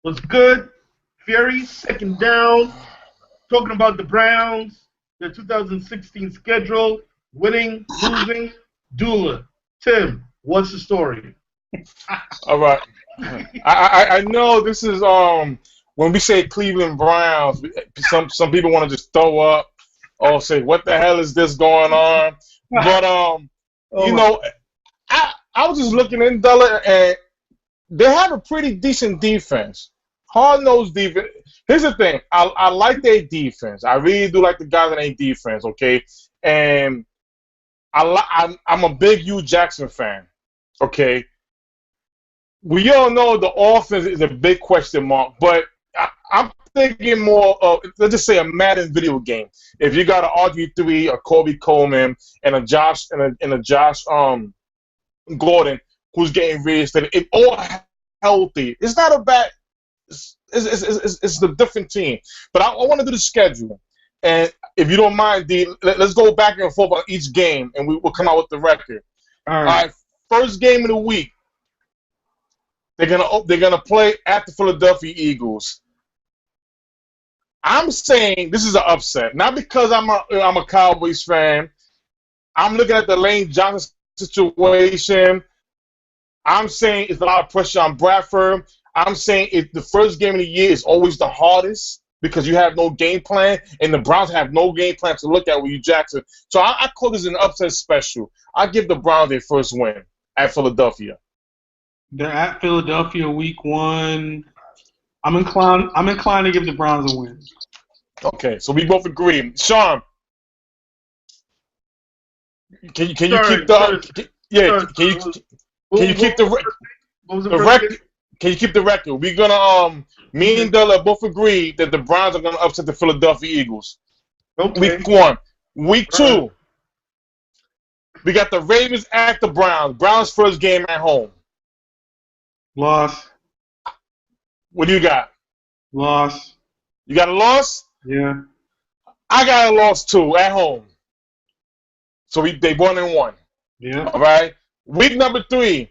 Was good. Fury, second down. Talking about the Browns, their 2016 schedule, winning, losing, Dula. Tim, what's the story? All right. I know this is when we say Cleveland Browns, some people want to just throw up or say what the hell is this going on? But you know, I was just looking in Della, and they have a pretty decent defense. Hard-nosed defense. Here's the thing. I like their defense. I really do like the guys in their defense, okay? And I'm a big Hugh Jackson fan, okay? We all know the offense is a big question mark, but I'm thinking more of, let's just say, a Madden video game. If you got an RG3, a Kobe Coleman, and a Josh Gordon who's getting reinstated, it all healthy. It's not a bad. It's a different team. But I want to do the schedule, and if you don't mind, D, let's go back and forth on each game, and we'll come out with the record. All right. First game of the week. They're gonna play at the Philadelphia Eagles. I'm saying this is an upset, not because I'm a Cowboys fan. I'm looking at the Lane Johnson situation. I'm saying it's a lot of pressure on Bradford. I'm saying the first game of the year is always the hardest because you have no game plan, and the Browns have no game plan to look at with Hugh Jackson. So I call this an upset special. I give the Browns their first win at Philadelphia. They're at Philadelphia week 1. I'm inclined to give the Browns a win. Okay, so we both agree. Sean, can you keep the record? Can you keep the record? We're gonna me and Della both agree that the Browns are gonna upset the Philadelphia Eagles. Okay. Week 1. Week 2, we got the Ravens at the Browns. Browns first game at home. Loss. What do you got? Loss. You got a loss? Yeah. I got a loss too at home. So they 1-1. Yeah. All right. Week number 3.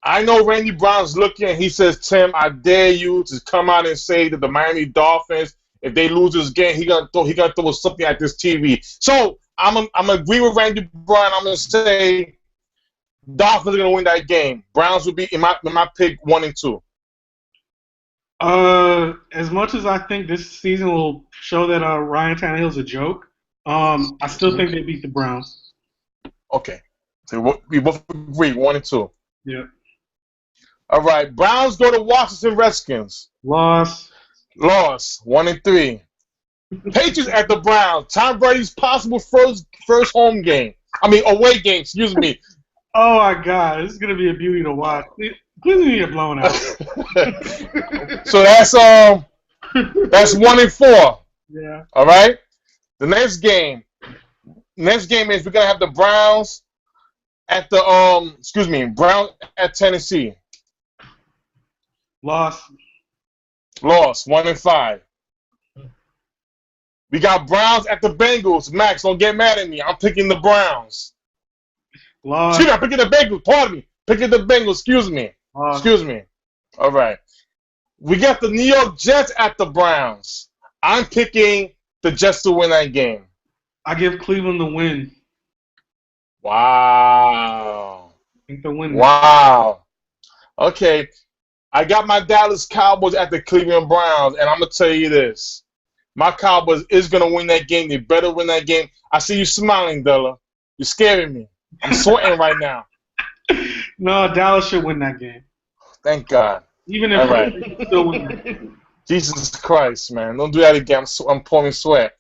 I know Randy Brown's looking, and he says, Tim, I dare you to come out and say that the Miami Dolphins, if they lose this game, he gonna throw something at this TV. So I'm gonna agree with Randy Brown. I'm gonna say Dolphins are gonna win that game. Browns will be in my pick 1 and 2. As much as I think this season will show that Ryan Tannehill's a joke, I still think they beat the Browns. Okay. So we both agree 1 and 2. Yeah. All right. Browns go to Washington Redskins. Loss. 1 and 3. Patriots at the Browns. Tom Brady's possible first home game. I mean away game. Excuse me. Oh my God, this is gonna be a beauty to watch. Please don't get blown out. So that's 1 and 4. Yeah. All right. The next game is we're gonna have the Browns at the Browns at Tennessee. Loss. 1 and 5. We got Browns at the Bengals. Max, don't get mad at me. I'm picking the Browns. Loss. Excuse me, I'm picking the Bengals. Pardon me. Picking the Bengals. Excuse me. Excuse me. All right. We got the New York Jets at the Browns. I'm picking the Jets to win that game. I give Cleveland the win. Wow. I think they'll win. Wow. Okay. I got my Dallas Cowboys at the Cleveland Browns, and I'm going to tell you this. My Cowboys is going to win that game. They better win that game. I see you smiling, Della. You're scaring me. I'm sweating right now. No, Dallas should win that game. Thank God. Even if they still win. Jesus Christ, man. Don't do that again. I'm pouring sweat.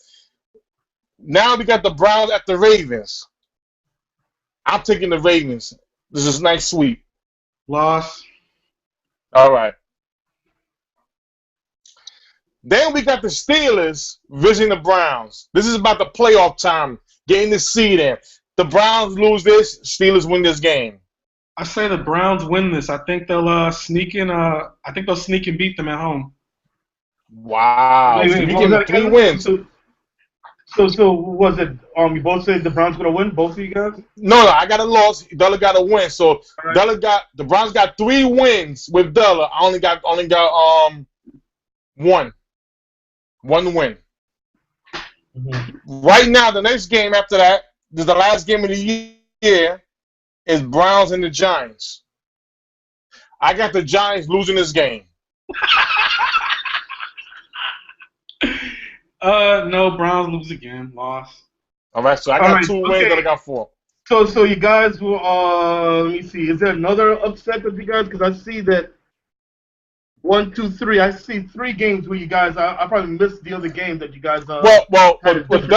Now we got the Browns at the Ravens. I'm taking the Ravens. This is a nice sweep. Loss. All right. Then we got the Steelers visiting the Browns. This is about the playoff time, getting the seed in. The Browns lose this, Steelers win this game. I say the Browns win this. I think they'll sneak in. I think they'll sneak and beat them at home. Wow. Wait, we get 3 wins. So was it? You both said the Browns gonna win. Both of you guys? No, I got a loss. Della got a win. So right. The Browns got 3 wins with Della. I only got One win. Mhm. Right now, the next game after that, this is the last game of the year, is Browns and the Giants. I got the Giants losing this game. No, Browns lose again. Loss. All right, so I All got right, 2 wins, okay. and I got 4. So you guys will. Let me see. Is there another upset of you guys? Because I see that 1, 2, 3. I see 3 games where you guys. I probably missed the other game that you guys had a different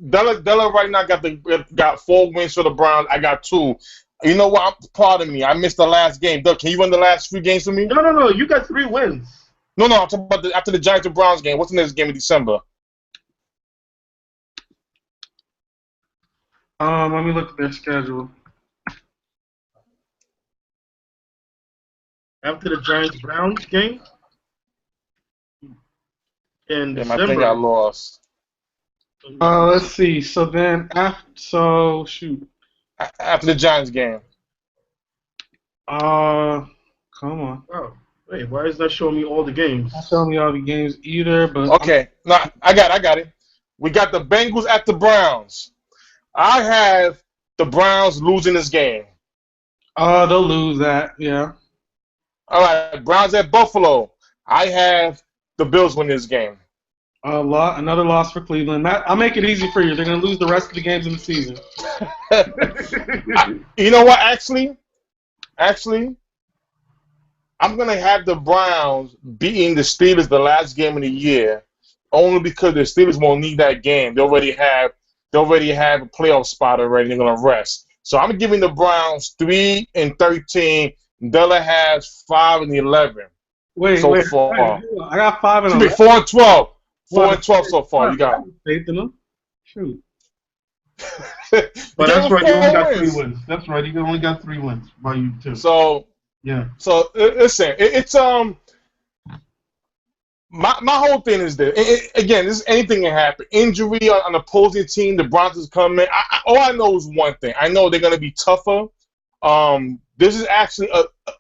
bet. Della right now got 4 wins for the Browns. I got 2. You know what? Pardon me. I missed the last game. Doug, can you run the last 3 games for me? No. You got 3 wins. No. I'm talking about after the Giants and Browns game. What's the next game in December? Let me look at their schedule. After the Giants Browns game in Yeah, I December. think I lost. Let's see. So then, shoot. After the Giants game. Come on. Oh, wait. Why is that showing me all the games? Not showing me all the games either, but Okay, no, I got it. We got the Bengals at the Browns. I have the Browns losing this game. they'll lose that. Yeah. All right, Browns at Buffalo. I have the Bills win this game. Another loss for Cleveland. I'll make it easy for you. They're going to lose the rest of the games in the season. You know what? Actually, I'm gonna have the Browns beating the Steelers the last game of the year, only because the Steelers won't need that game. They already have a playoff spot already. They're gonna rest. So I'm giving the Browns 3-13. Della has 5-11. Wait. Far. I got 5 and 11. 4-12. 4-12 so far. You got faith in them. Shoot. But that's right. You only got 3 wins. That's right. You only got 3 wins by you too. So yeah. So listen, it's my whole thing is this. Again, this anything can happen. Injury on opposing team, the Browns is coming. All I know is one thing. I know they're gonna be tougher. This is actually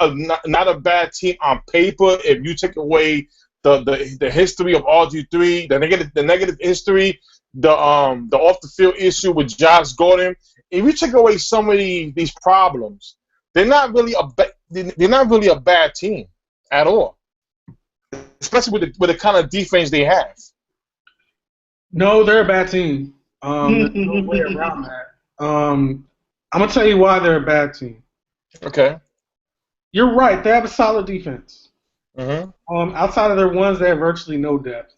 not a bad team on paper. If you take away the history of RG3, the negative history, the off the field issue with Josh Gordon. If you take away some of these problems, they're not really a bad team at all. Especially with the kind of defense they have. No, they're a bad team. There's no way around that. I'm gonna tell you why they're a bad team. Okay. You're right. They have a solid defense. Mm-hmm. Outside of their ones, they have virtually no depth.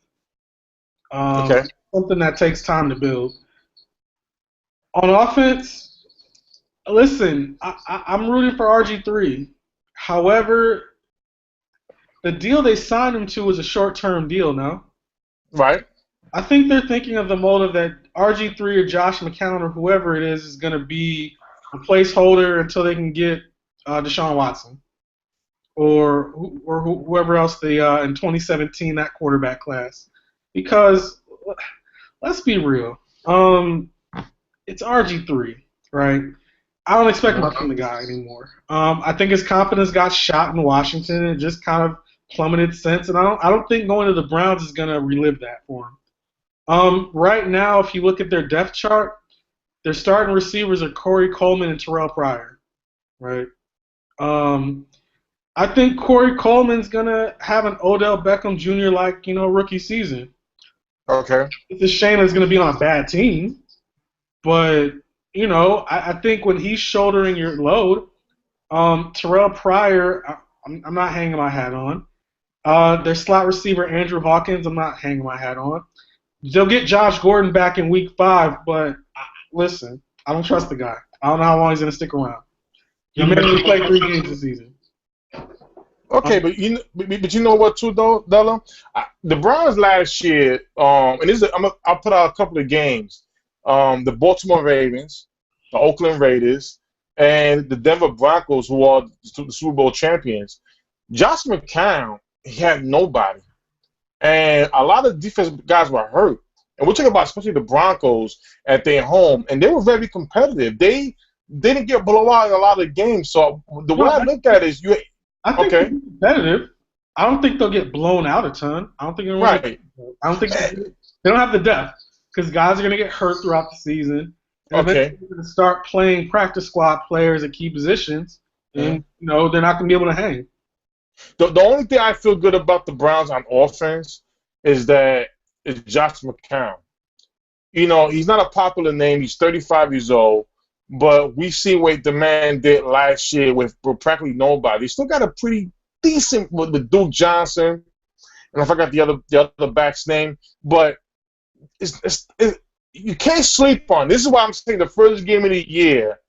Okay. Something that takes time to build. On offense, listen, I'm rooting for RG3. However, the deal they signed him to was a short-term deal, no? Right. I think they're thinking of the motive that RG3 or Josh McCown or whoever it is going to be a placeholder until they can get Deshaun Watson or whoever else they in 2017 that quarterback class. Because let's be real, it's RG3, right? I don't expect much from the guy anymore. I think his confidence got shot in Washington and just kind of plummeted since, and I don't think going to the Browns is going to relive that for him. Right now, if you look at their depth chart, their starting receivers are Corey Coleman and Terrell Pryor, right? I think Corey Coleman's going to have an Odell Beckham Jr. like, rookie season. Okay. It's a shame it's going to be on a bad team, but I think when he's shouldering your load, Terrell Pryor, I'm not hanging my hat on. Their slot receiver, Andrew Hawkins, I'm not hanging my hat on. They'll get Josh Gordon back in week 5, but listen, I don't trust the guy. I don't know how long he's going to stick around. He may only play 3 games this season. Okay, but you know what too though, Della? The Browns last year, and I'll put out a couple of games. The Baltimore Ravens, the Oakland Raiders, and the Denver Broncos, who are the Super Bowl champions. Josh McCown, he had nobody. And a lot of defensive guys were hurt. And we're talking about especially the Broncos at their home, and they were very competitive. They didn't get blown out in a lot of games. So the way I look at it is I think they're competitive. I don't think they'll get blown out a ton. I don't think they're gonna Right. I don't think they don't have the depth because guys are going to get hurt throughout the season. And Okay. eventually they're going to start playing practice squad players at key positions, and they're not going to be able to hang. The only thing I feel good about the Browns on offense is that it's Josh McCown. He's not a popular name. He's 35 years old, but we see what the man did last year with practically nobody. He still got a pretty decent with Duke Johnson, and I forgot the other back's name, but you can't sleep on. This is why I'm saying the first game of the year,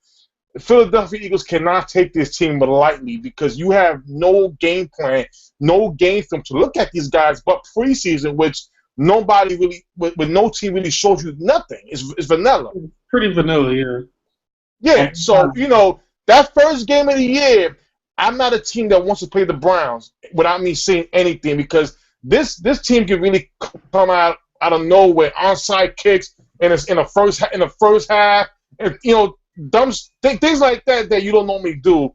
the Philadelphia Eagles cannot take this team lightly because you have no game plan, no game film to look at these guys but preseason, which nobody really, with no team really shows you nothing. It's vanilla. Pretty vanilla, yeah. Yeah, so, that first game of the year, I'm not a team that wants to play the Browns without me saying anything because this team can really come out of nowhere, onside kicks in the first half, and dumb things like that you don't normally do,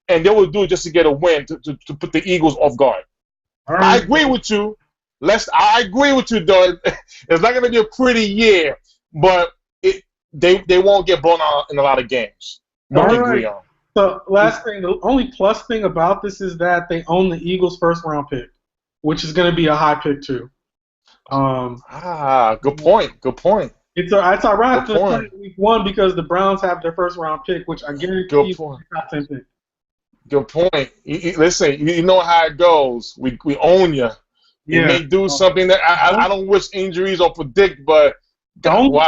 and they will do it just to get a win to put the Eagles off guard. Right. I agree with you. I agree with you, though. It's not going to be a pretty year, but they won't get blown out in a lot of games. Don't agree on. So last thing, the only plus thing about this is that they own the Eagles' first round pick, which is going to be a high pick too. Good point. Good point. It's ironic to play week 1 because the Browns have their first round pick, which I guarantee is a top 10 pick. Good point. Listen, you know how it goes. We own you. You may do something that I don't wish injuries or predict, but the only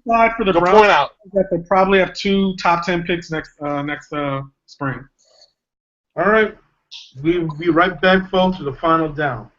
side for the Good Browns point out. is that they probably have 2 top 10 picks next spring. All right. We'll be right back, folks, with the final down.